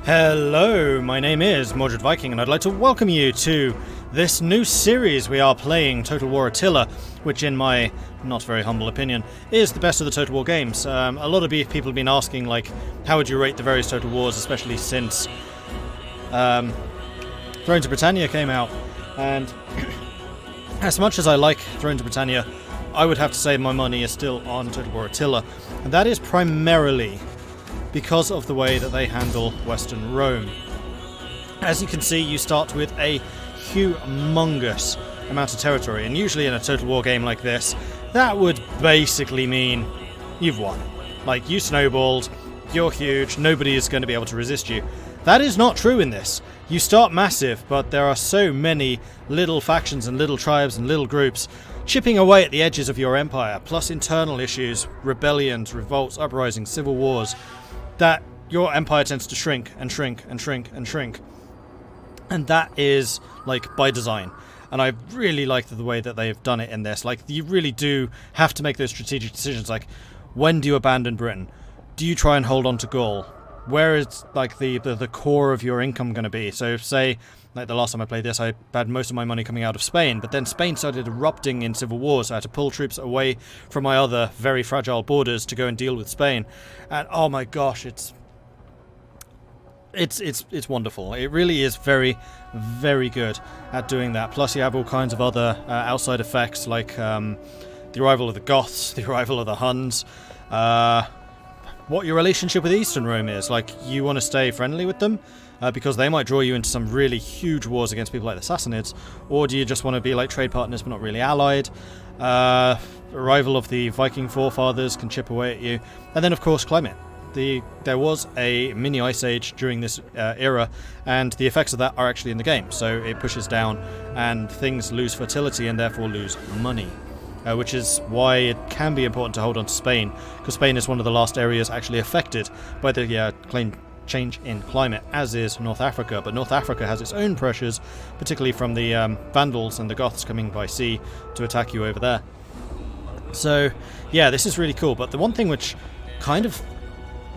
Hello, my name is Mordred Viking, and I'd like to welcome you to this new series we are playing, Total War Attila, which in my not very humble opinion is the best of the Total War games. A lot of people have been asking, like, how would you rate the various Total Wars, especially since Thrones of Britannia came out, and as much as I like Thrones of Britannia, I would have to say my money is still on Total War Attila, and that is primarily because of the way that they handle Western Rome. As you can see, you start with a humongous amount of territory, and usually in a Total War game like this, that would basically mean you've won. Like, you snowballed, you're huge, nobody is going to be able to resist you. That is not true in this. You start massive, but there are so many little factions and little tribes and little groups chipping away at the edges of your empire, plus internal issues, rebellions, revolts, uprisings, civil wars, that your empire tends to shrink and shrink and shrink and shrink. And that is, like, by design. And I really like the way that they've done it in this. Like, you really do have to make those strategic decisions, like, when do you abandon Britain? Do you try and hold on to Gaul? Where is, like, the core of your income going to be? So, say, like the last time I played this, I had most of my money coming out of Spain, but then Spain started erupting in civil war, so I had to pull troops away from my other very fragile borders to go and deal with Spain. And oh my gosh, it's wonderful. It really is very, very good at doing that. Plus, you have all kinds of other outside effects, like the arrival of the Goths, the arrival of the Huns, what your relationship with Eastern Rome is. Like, you want to stay friendly with them because they might draw you into some really huge wars against people like the Sassanids, or do you just want to be like trade partners but not really allied? Arrival of the Viking forefathers can chip away at you. And then, of course, climate. There was a mini ice age during this era, and the effects of that are actually in the game. So it pushes down and things lose fertility and therefore lose money. Which is why it can be important to hold on to Spain, because Spain is one of the last areas actually affected by the change in climate, as is North Africa. But North Africa has its own pressures, particularly from the Vandals and the Goths coming by sea to attack you over there. So, yeah, this is really cool. But the one thing which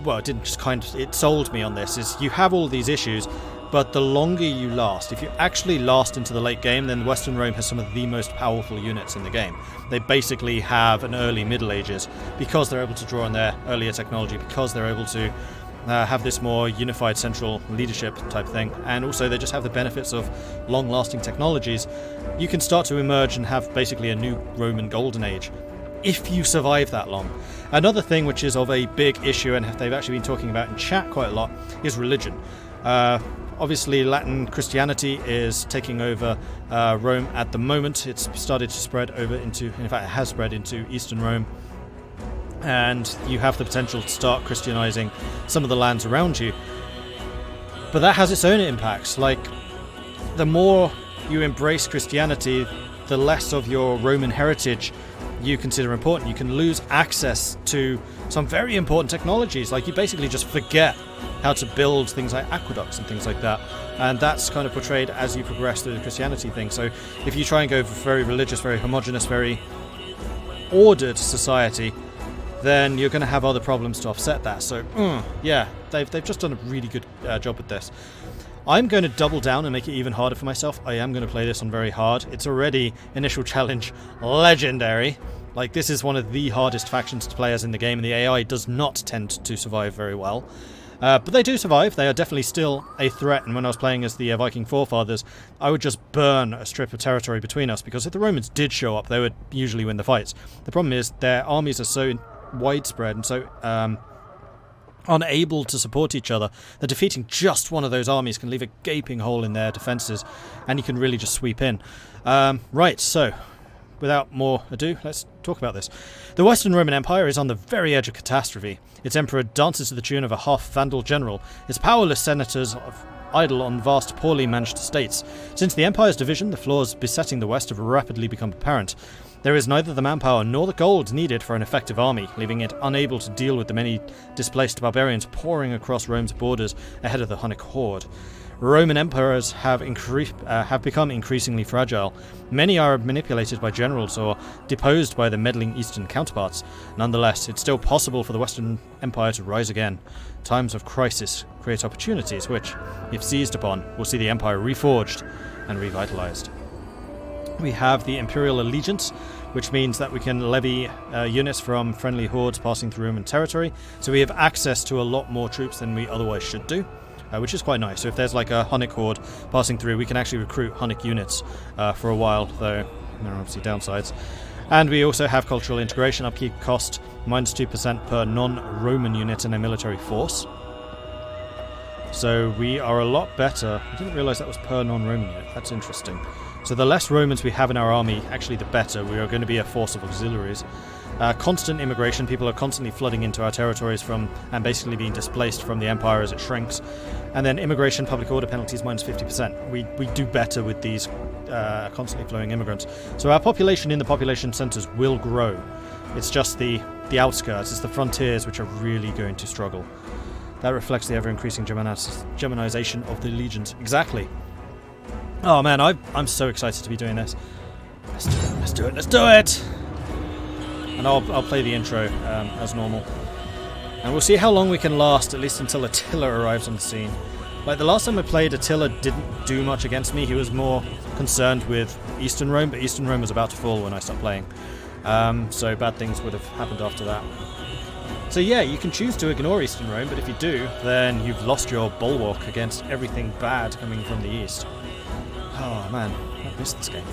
it sold me on this is you have all these issues, but the longer you last, if you actually last into the late game, then Western Rome has some of the most powerful units in the game. They basically have an early Middle Ages because they're able to draw on their earlier technology, because they're able to have this more unified central leadership type thing, and also they just have the benefits of long-lasting technologies. You can start to emerge and have basically a new Roman Golden Age if you survive that long. Another thing which is of a big issue, and they've actually been talking about in chat quite a lot, is religion. Obviously, Latin Christianity is taking over Rome at the moment. It's started to spread over into, in fact, it has spread into Eastern Rome. And you have the potential to start Christianizing some of the lands around you. But that has its own impacts. Like, the more you embrace Christianity, the less of your Roman heritage you consider important. You can lose access to some very important technologies. Like, you basically just forget how to build things like aqueducts and things like that, and that's kind of portrayed as you progress through the Christianity thing. So if you try and go for very religious, very homogenous, very ordered society, then you're going to have other problems to offset that. So yeah, they've just done a really good job with this. I'm going to double down and make it even harder for myself. I am going to play this on very hard. It's already initial challenge legendary. Like, this is one of the hardest factions to play as in the game, and the AI does not tend to survive very well. But they do survive. They are definitely still a threat, and when I was playing as the Viking forefathers, I would just burn a strip of territory between us, because if the Romans did show up, they would usually win the fights. The problem is their armies are so widespread and so unable to support each other that defeating just one of those armies can leave a gaping hole in their defences, and you can really just sweep in. Right, so without more ado, let's talk about this. The Western Roman Empire is on the very edge of catastrophe. Its emperor dances to the tune of a half-Vandal general. Its powerless senators idle on vast, poorly managed estates. Since the empire's division, the flaws besetting the West have rapidly become apparent. There is neither the manpower nor the gold needed for an effective army, leaving it unable to deal with the many displaced barbarians pouring across Rome's borders ahead of the Hunnic horde. Roman emperors have become increasingly fragile. Many are manipulated by generals or deposed by their meddling Eastern counterparts. Nonetheless, it's still possible for the Western Empire to rise again. Times of crisis create opportunities which, if seized upon, will see the Empire reforged and revitalized. We have the Imperial Allegiance, which means that we can levy units from friendly hordes passing through Roman territory. So we have access to a lot more troops than we otherwise should do. Which is quite nice. So if there's like a Hunnic horde passing through, we can actually recruit Hunnic units for a while, though there are obviously downsides. And we also have cultural integration, upkeep cost -2% per non-Roman unit in a military force. So we are a lot better. I didn't realise that was per non-Roman unit. That's interesting. So the less Romans we have in our army, actually the better. We are going to be a force of auxiliaries. Constant immigration, people are constantly flooding into our territories and basically being displaced from the Empire as it shrinks. And then immigration, public order penalties -50%. We do better with these constantly flowing immigrants. So our population in the population centres will grow. It's just the outskirts, it's the frontiers which are really going to struggle. That reflects the ever-increasing Germanization of the legions. Exactly. Oh man, I'm so excited to be doing this. Let's do it! And I'll play the intro as normal. And we'll see how long we can last, at least until Attila arrives on the scene. Like the last time I played, Attila didn't do much against me. He was more concerned with Eastern Rome, but Eastern Rome was about to fall when I stopped playing. So bad things would have happened after that. So yeah, you can choose to ignore Eastern Rome, but if you do, then you've lost your bulwark against everything bad coming from the east. Oh man, I missed this game.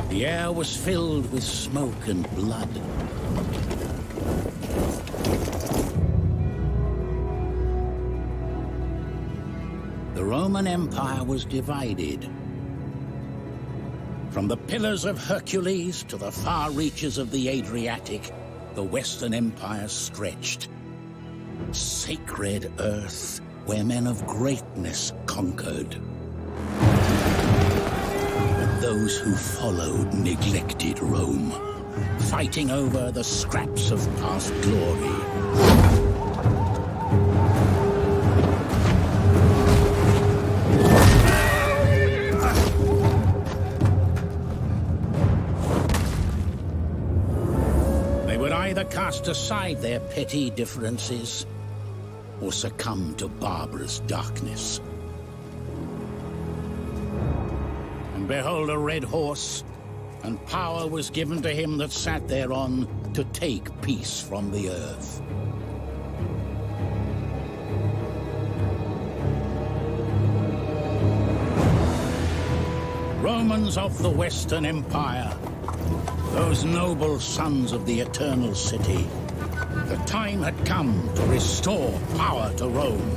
The air was filled with smoke and blood. The Roman Empire was divided. From the Pillars of Hercules to the far reaches of the Adriatic, the Western Empire stretched. Sacred earth where men of greatness conquered. Those who followed neglected Rome, fighting over the scraps of past glory. They would either cast aside their petty differences or succumb to barbarous darkness. Behold a red horse, and power was given to him that sat thereon to take peace from the earth. Romans of the Western Empire, those noble sons of the Eternal City, the time had come to restore power to Rome.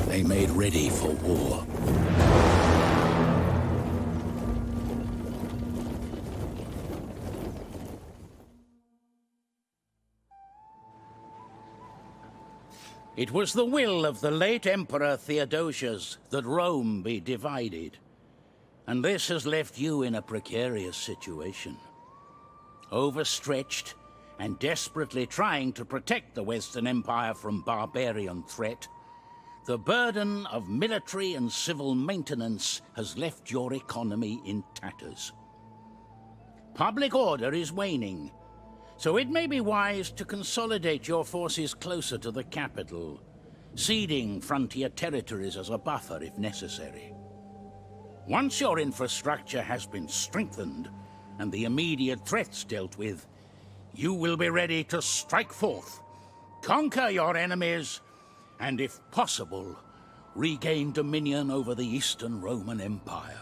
They made ready for war. It was the will of the late Emperor Theodosius that Rome be divided, and this has left you in a precarious situation. Overstretched and desperately trying to protect the Western Empire from barbarian threat, the burden of military and civil maintenance has left your economy in tatters. Public order is waning, so it may be wise to consolidate your forces closer to the capital, ceding frontier territories as a buffer if necessary. Once your infrastructure has been strengthened and the immediate threats dealt with, you will be ready to strike forth, conquer your enemies, and if possible, regain dominion over the Eastern Roman Empire.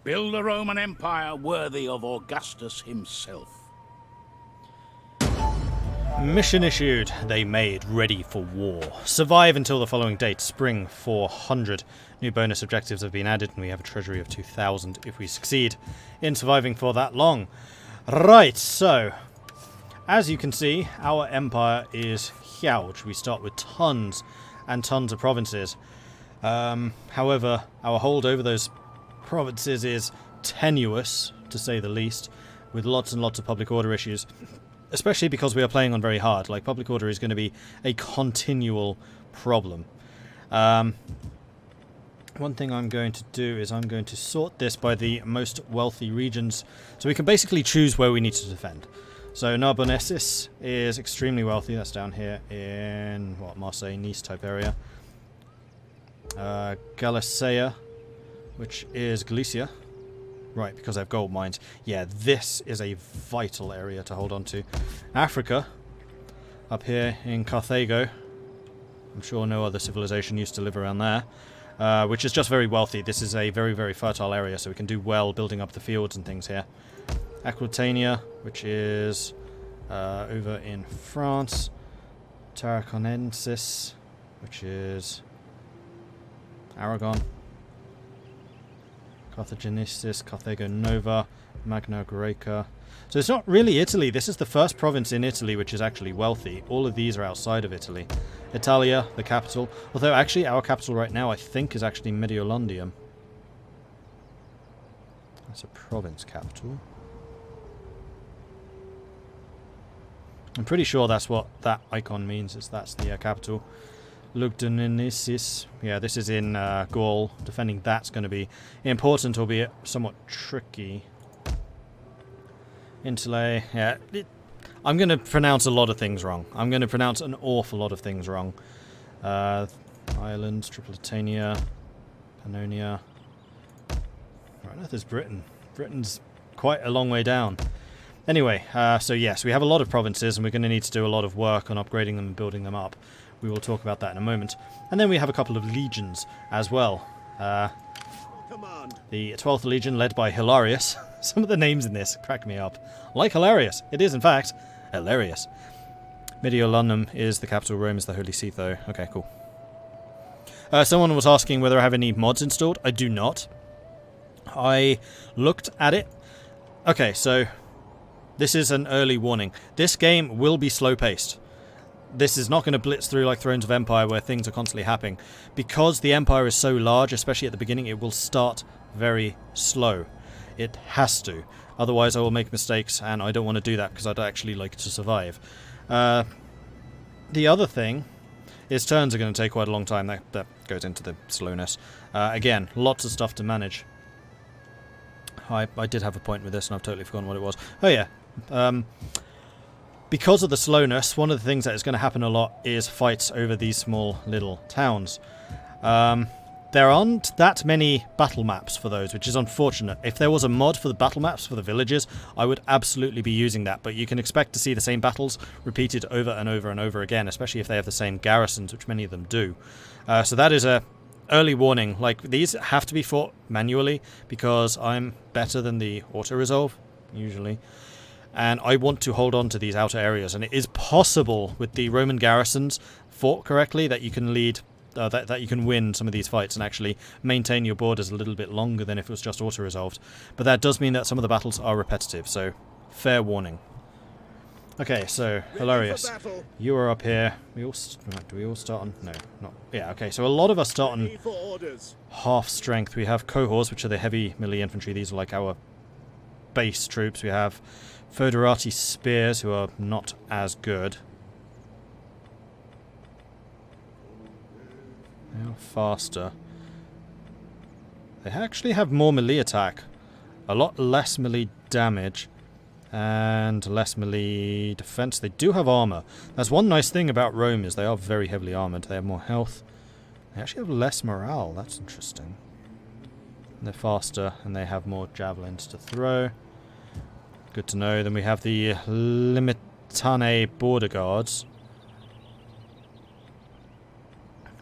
Build a Roman Empire worthy of Augustus himself. Mission issued. They made ready for war. Survive until the following date, spring 400. New bonus objectives have been added and we have a treasury of 2,000 if we succeed in surviving for that long. Right, so as you can see, our empire is huge. We start with tons and tons of provinces. However, our hold over those provinces is tenuous, to say the least. with lots and lots of public order issues, especially because we are playing on very hard. Like, public order is going to be a continual problem. One thing I'm going to do is I'm going to sort this by the most wealthy regions, so we can basically choose where we need to defend. So Narbonensis is extremely wealthy. That's down here in, what, Marseille, Nice type area. Galicia, which is Galicia. Right, because they have gold mines. Yeah, this is a vital area to hold on to. Africa, up here in Carthago. I'm sure no other civilization used to live around there. Which is just very wealthy. This is a very, very fertile area, so we can do well building up the fields and things here. Aquitania, which is over in France. Tarraconensis, which is Aragon. Carthaginisis, Carthago Nova, Magna Graeca. So it's not really Italy. This is the first province in Italy which is actually wealthy. All of these are outside of Italy. Italia, the capital. Although actually our capital right now I think is actually Mediolandium. That's a province capital. I'm pretty sure that's what that icon means, is that's the capital. Lugdunensis. Yeah, this is in Gaul. Defending that's going to be important, albeit somewhat tricky. Intele. Yeah, I'm going to pronounce a lot of things wrong. I'm going to pronounce an awful lot of things wrong. Ireland, Tripolitania, Pannonia. Right on earth is Britain. Britain's quite a long way down. Anyway, so yes, we have a lot of provinces and we're going to need to do a lot of work on upgrading them and building them up. We will talk about that in a moment. And then we have a couple of legions as well. The 12th Legion led by Hilarius. Some of the names in this crack me up. Like Hilarius. It is, in fact, hilarious. Mediolanum is the capital, Rome is the Holy See, though. Okay, cool. Someone was asking whether I have any mods installed. I do not. I looked at it. Okay, so this is an early warning. This game will be slow-paced. This is not going to blitz through like Thrones of Empire where things are constantly happening. Because the Empire is so large, especially at the beginning, it will start very slow. It has to. Otherwise I will make mistakes, and I don't want to do that because I'd actually like to survive. The other thing is turns are going to take quite a long time. That goes into the slowness. Again, lots of stuff to manage. I did have a point with this and I've totally forgotten what it was. Oh yeah. Because of the slowness, one of the things that is going to happen a lot is fights over these small little towns. There aren't that many battle maps for those, which is unfortunate. If there was a mod for the battle maps for the villages, I would absolutely be using that, but you can expect to see the same battles repeated over and over and over again, especially if they have the same garrisons, which many of them do. So that is a early warning. Like, these have to be fought manually, because I'm better than the auto-resolve, usually. And I want to hold on to these outer areas, and it is possible with the Roman garrisons fought correctly that you can lead, that you can win some of these fights and actually maintain your borders a little bit longer than if it was just auto-resolved. But that does mean that some of the battles are repetitive, so fair warning. Okay, so Hilarious, you are up here. Do we all start on? No, not. Yeah, okay, so a lot of us start on half strength. We have cohorts, which are the heavy melee infantry. These are like our base troops. We have Foederati spears, who are not as good. They are faster. They actually have more melee attack. A lot less melee damage. And less melee defense. They do have armor. That's one nice thing about Rome, is they are very heavily armored. They have more health. They actually have less morale. That's interesting. And they're faster, and they have more javelins to throw. Good to know. Then we have the Limitane border guards,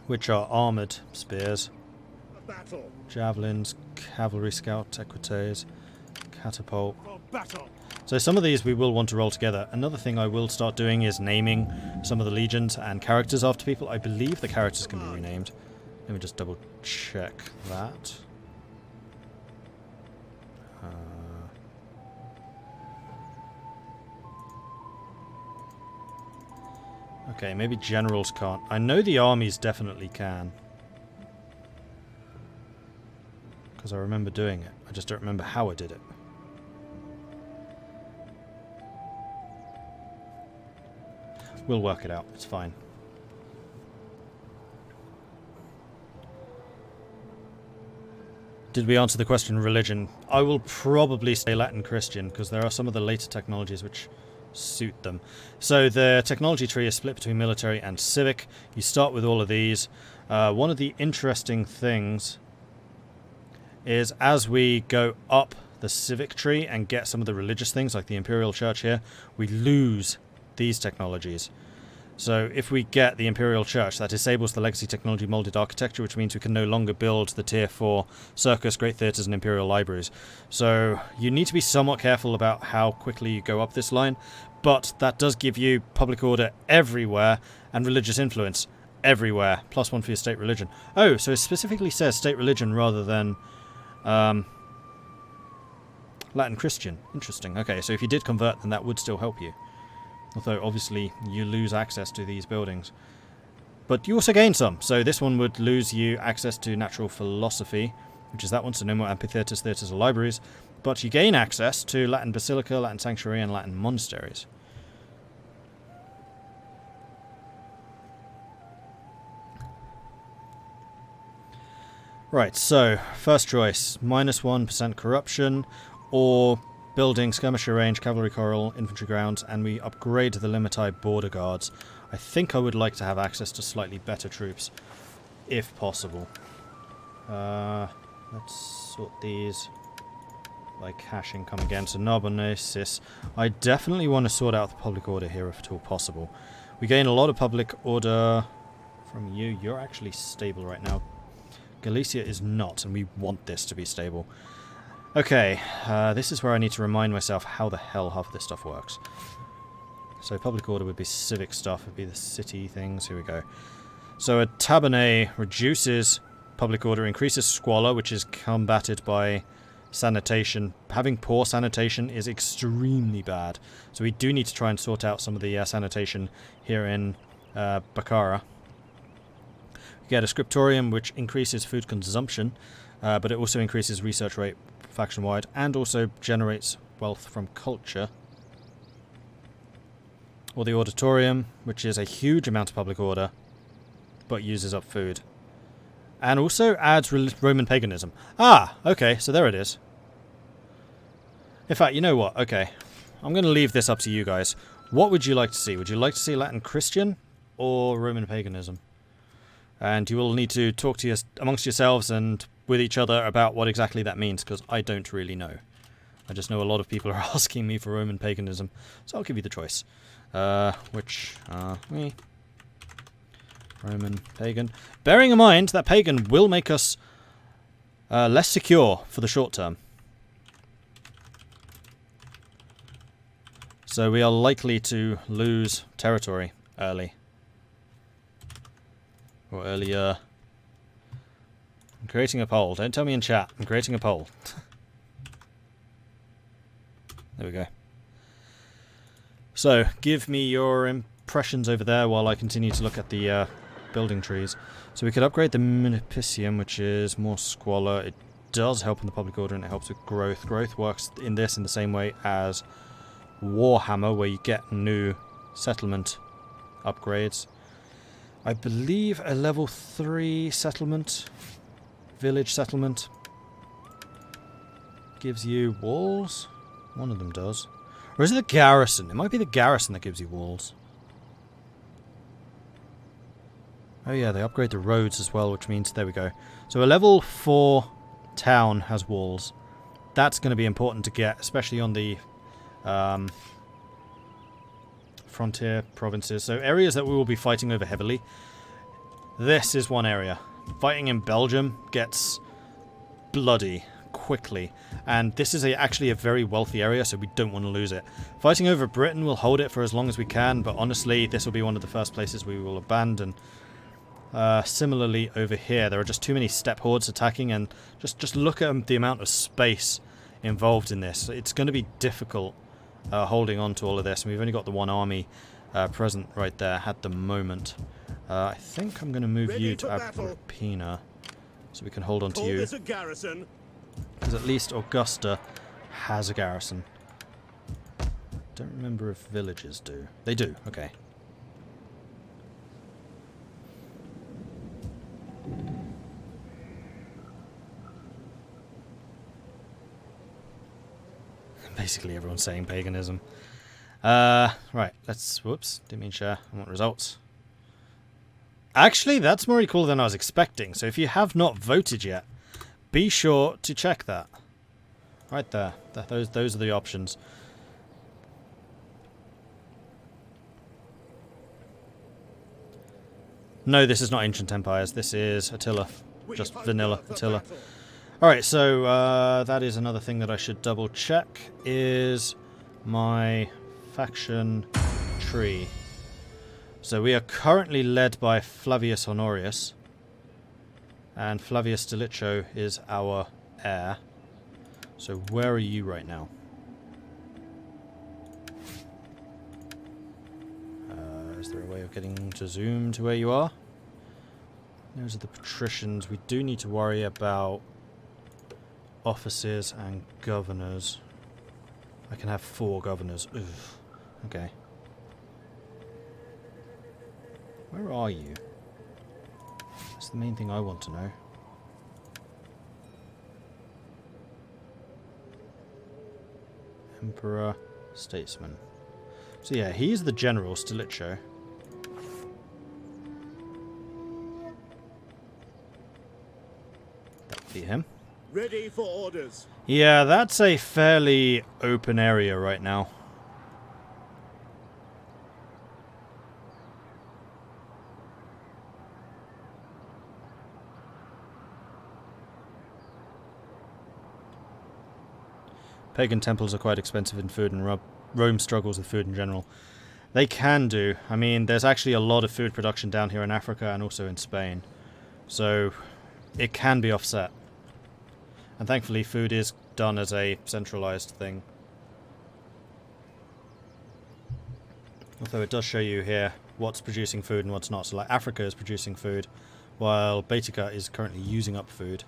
which are armoured spears. Javelins, cavalry scout, equites, catapult. So some of these we will want to roll together. Another thing I will start doing is naming some of the legions and characters after people. I believe the characters can be renamed. Let me just double check that. Okay, maybe generals can't. I know the armies definitely can. Because I remember doing it. I just don't remember how I did it. We'll work it out. It's fine. Did we answer the question religion? I will probably say Latin Christian, because there are some of the later technologies which suit them. So the technology tree is split between military and civic. You start with all of these. One of the interesting things is as we go up the civic tree and get some of the religious things, like the Imperial Church here, we lose these technologies. So if we get the Imperial Church, that disables the legacy technology molded architecture, which means we can no longer build the tier 4 circus, great theatres and imperial libraries. So you need to be somewhat careful about how quickly you go up this line, but that does give you public order everywhere and religious influence everywhere, +1 for your state religion. Oh, so it specifically says state religion rather than Latin Christian. Interesting. Okay, so if you did convert, then that would still help you. Although, obviously, you lose access to these buildings. But you also gain some. So this one would lose you access to natural philosophy, which is that one, so no more amphitheatres, theatres, or libraries. But you gain access to Latin Basilica, Latin Sanctuary, and Latin Monasteries. Right, so, first choice, -1% corruption, or building skirmisher range, cavalry corral, infantry grounds, and we upgrade the Limitai border guards. I think I would like to have access to slightly better troops, if possible. Let's sort these by cash income again. So Narbonensis. I definitely want to sort out the public order here if at all possible. We gain a lot of public order from you. You're actually stable right now. Galicia is not, and we want this to be stable. Okay, this is where I need to remind myself how the hell half of this stuff works. So public order would be civic stuff, it would be the city things, here we go. So a tabernet reduces public order, increases squalor, which is combated by sanitation. Having poor sanitation is extremely bad, so we do need to try and sort out some of the sanitation here in Bakara. We get a scriptorium, which increases food consumption, but it also increases research rate faction-wide, and also generates wealth from culture. Or the auditorium, which is a huge amount of public order, but uses up food. And also adds Roman paganism. Ah, okay, so there it is. In fact, you know what? Okay, I'm going to leave this up to you guys. What would you like to see? Would you like to see Latin Christian or Roman paganism? And you will need to talk to amongst yourselves and with each other about what exactly that means, because I don't really know. I just know a lot of people are asking me for Roman paganism, so I'll give you the choice. Which are we? Roman pagan. Bearing in mind that pagan will make us less secure for the short term. So we are likely to lose territory early. Or earlier. I'm creating a poll. Don't tell me in chat. I'm creating a poll. There we go. So, give me your impressions over there while I continue to look at the building trees. So we could upgrade the Munipicium, which is more squalor. It does help in the public order and it helps with growth. Growth works in this in the same way as Warhammer, where you get new settlement upgrades. I believe a level 3 settlement, village settlement, gives you walls. One of them does. Or is it the garrison? It might be the garrison that gives you walls. Oh yeah, they upgrade the roads as well, which means, there we go. So a level 4 town has walls. That's going to be important to get, especially on the frontier provinces. So areas that we will be fighting over heavily. This is one area. Fighting in Belgium gets bloody quickly, and this is actually a very wealthy area, so we don't want to lose it. Fighting over Britain will hold it for as long as we can, but honestly this will be one of the first places we will abandon. Similarly over here, there are just too many steppe hordes attacking, and just look at the amount of space involved in this. It's going to be difficult holding on to all of this, and we've only got the one army present right there at the moment. I think I'm going to move you to Agrippina so we can hold on to you. Because at least Augusta has a garrison. Don't remember if villages do. They do, okay. Basically everyone's saying paganism. Right, let's... Whoops, didn't mean share. I want results. Actually, that's more equal than I was expecting. So if you have not voted yet, be sure to check that. Right there. Those are the options. No, this is not Ancient Empires. This is Attila. Just vanilla Attila. Alright, so that is another thing that I should double check. Is my faction tree. So we are currently led by Flavius Honorius. And Flavius Stilicho is our heir. So where are you right now? Is there a way of getting to zoom to where you are? Those are the patricians. We do need to worry about officers and governors. I can have 4 governors. Ugh. Okay. Where are you? That's the main thing I want to know. Emperor, statesman. So yeah, he's the general, Stilicho. That would be him. Ready for orders. Yeah, that's a fairly open area right now. Pagan temples are quite expensive in food, and Rome struggles with food in general. They can do. I mean, there's actually a lot of food production down here in Africa and also in Spain. So, it can be offset. And thankfully, food is done as a centralized thing. Although it does show you here what's producing food and what's not. So, like, Africa is producing food, while Baetica is currently using up food.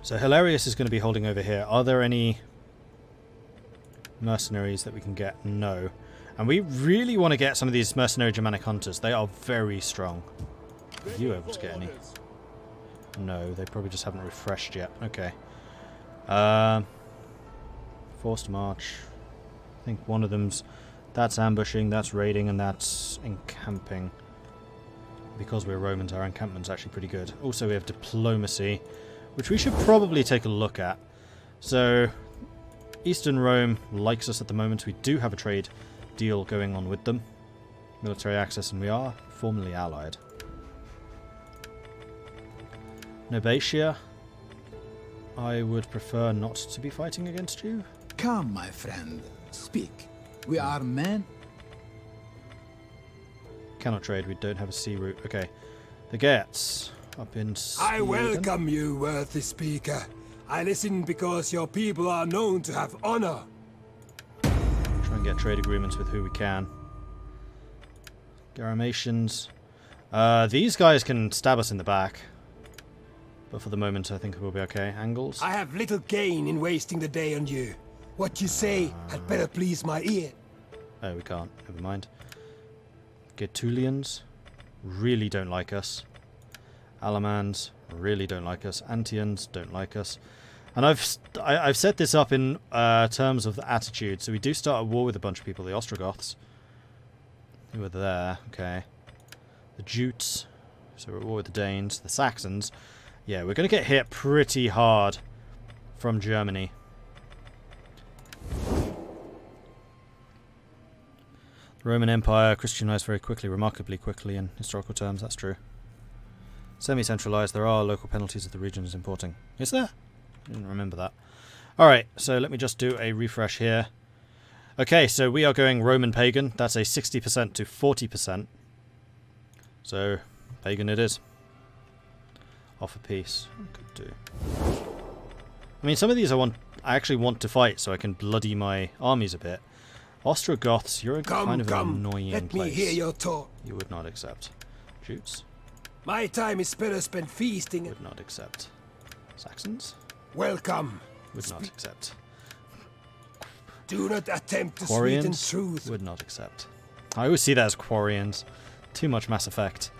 So Hilarious is going to be holding over here. Are there any mercenaries that we can get? No. And we really want to get some of these mercenary Germanic hunters. They are very strong. Are you able to get any? No, they probably just haven't refreshed yet. Okay. Forced march. I think one of them's... That's ambushing, that's raiding, and that's encamping. Because we're Romans, our encampment's actually pretty good. Also, we have diplomacy, which we should probably take a look at. So, Eastern Rome likes us at the moment. We do have a trade deal going on with them. Military access, and we are formally allied. Nobatia, I would prefer not to be fighting against you. Come, my friend, speak. We are men. Cannot trade, we don't have a sea route. Okay. The Geats. Up in Sweden. I welcome you, worthy speaker. I listen because your people are known to have honor. Try and get trade agreements with who we can. Garamatians. These guys can stab us in the back. But for the moment, I think we'll be okay. Angles. I have little gain in wasting the day on you. What you say had better please my ear. Oh, we can't. Never mind. Gaetulians. Really don't like us. Alamans really don't like us. Antians don't like us. And I've set this up in terms of the attitude. So we do start a war with a bunch of people. The Ostrogoths, who are there. Okay. The Jutes. So we're at war with the Danes. The Saxons. Yeah, we're going to get hit pretty hard from Germany. The Roman Empire Christianized very quickly, remarkably quickly in historical terms. That's true. Semi-centralized, there are local penalties if the region is importing. Is there? I didn't remember that. Alright, so let me just do a refresh here. Okay, so we are going Roman Pagan. That's a 60% to 40%. So, Pagan it is. Offer peace. Could do. I mean, some of these I actually want to fight so I can bloody my armies a bit. Ostrogoths, you're kind of an annoying Let place. me hear your talk. You would not accept. Jutes. My time is better spent feasting. Would not accept. Saxons? Welcome. Would not accept. Do not attempt to sweeten Quarians? truth. Would not accept. I always see that as Quarians. Too much Mass Effect.